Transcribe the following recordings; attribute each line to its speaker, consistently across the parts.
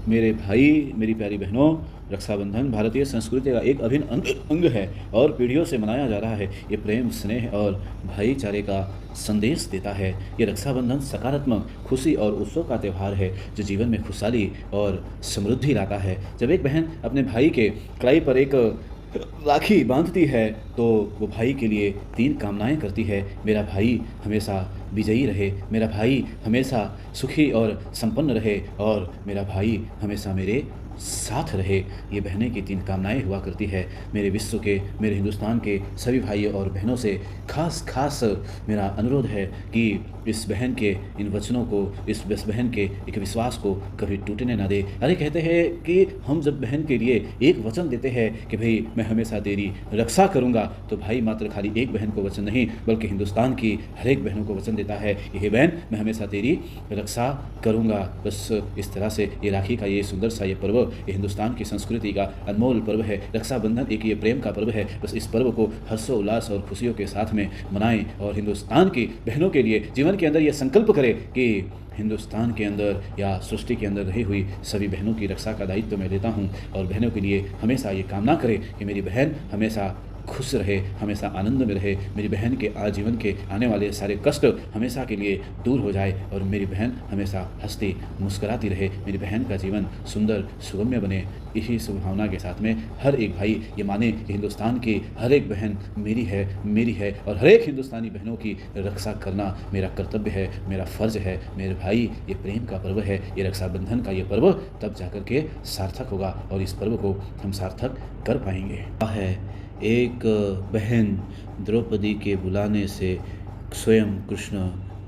Speaker 1: मेरे भाई, मेरी प्यारी बहनों, रक्षाबंधन भारतीय संस्कृति का एक अभिन्न अंग है और पीढ़ियों से मनाया जा रहा है। ये प्रेम, स्नेह और भाईचारे का संदेश देता है। ये रक्षाबंधन सकारात्मक, खुशी और उत्सव का त्यौहार है जो जीवन में खुशहाली और समृद्धि लाता है। जब एक बहन अपने भाई के कलाई पर एक राखी बांधती है तो वो भाई के लिए 3 कामनाएं करती है। मेरा भाई हमेशा विजयी रहे, मेरा भाई हमेशा सुखी और संपन्न रहे और मेरा भाई हमेशा मेरे साथ रहे। ये बहनें की 3 कामनाएं हुआ करती है। मेरे विश्व के, मेरे हिंदुस्तान के सभी भाइयों और बहनों से खास मेरा अनुरोध है कि इस बहन के इन वचनों को, इस बहन के एक विश्वास को कभी टूटने ना दे। अरे कहते हैं कि हम जब बहन के लिए एक वचन देते हैं कि भाई मैं हमेशा तेरी रक्षा करूंगा, तो भाई मात्र खाली एक बहन को वचन नहीं बल्कि हिंदुस्तान की हर एक बहनों को वचन देता है, यही बहन मैं हमेशा तेरी रक्षा करूंगा। बस इस तरह से ये राखी का ये सुंदर सा ये पर्व, ये हिंदुस्तान की संस्कृति का अनमोल पर्व है। रक्षाबंधन एक ये प्रेम का पर्व है। बस इस पर्व को हर्षोल्लास और खुशियों के साथ में मनाएं और हिंदुस्तान की बहनों के लिए जीवन के अंदर ये संकल्प करें कि हिंदुस्तान के अंदर या सृष्टि के अंदर रही हुई सभी बहनों की रक्षा का दायित्व मैं लेता हूँ और बहनों के लिए हमेशा ये कामना करें कि मेरी बहन हमेशा खुश रहे, हमेशा आनंद में रहे, मेरी बहन के आजीवन के आने वाले सारे कष्ट हमेशा के लिए दूर हो जाए और मेरी बहन हमेशा हंसती मुस्कुराती रहे, मेरी बहन का जीवन सुंदर सुगम्य बने। इसी शुभभावना के साथ में हर एक भाई ये माने कि हिंदुस्तान की हर एक बहन मेरी है और हर एक हिंदुस्तानी बहनों की रक्षा करना मेरा कर्तव्य है, मेरा फ़र्ज़ है। मेरे भाई ये प्रेम का पर्व है, ये रक्षाबंधन का ये पर्व तब जाकर के सार्थक होगा और इस पर्व को हम सार्थक कर पाएंगे। है एक बहन द्रौपदी के बुलाने से स्वयं कृष्ण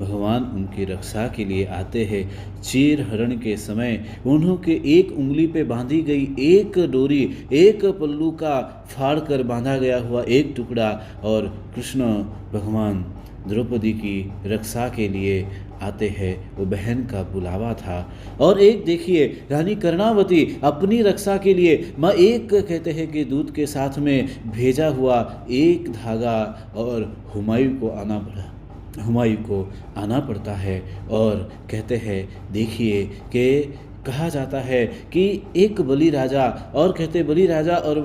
Speaker 1: भगवान उनकी रक्षा के लिए आते हैं। चीर हरण के समय उन्हों के एक उंगली पे बांधी गई एक डोरी, एक पल्लू का फाड़ कर बांधा गया हुआ एक टुकड़ा और कृष्ण भगवान द्रौपदी की रक्षा के लिए आते हैं, वो बहन का बुलावा था। और एक देखिए रानी कर्णावती अपनी रक्षा के लिए माँ एक कहते हैं कि दूध के साथ में भेजा हुआ एक धागा और हुमायूं को आना पड़ता है और कहते हैं देखिए कि कहा जाता है कि एक बलि राजा और कहते बलि राजा और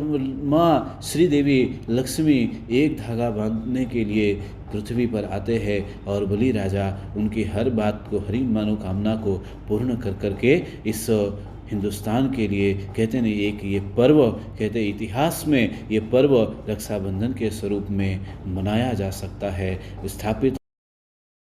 Speaker 1: माँ श्री देवी लक्ष्मी एक धागा बांधने के लिए पृथ्वी पर आते हैं और बलि राजा उनकी हर बात को, हर मनोकामना को पूर्ण कर करके इस हिंदुस्तान के लिए कहते नहीं एक ये पर्व कहते इतिहास में ये पर्व रक्षाबंधन के स्वरूप में मनाया जा सकता है। स्थापित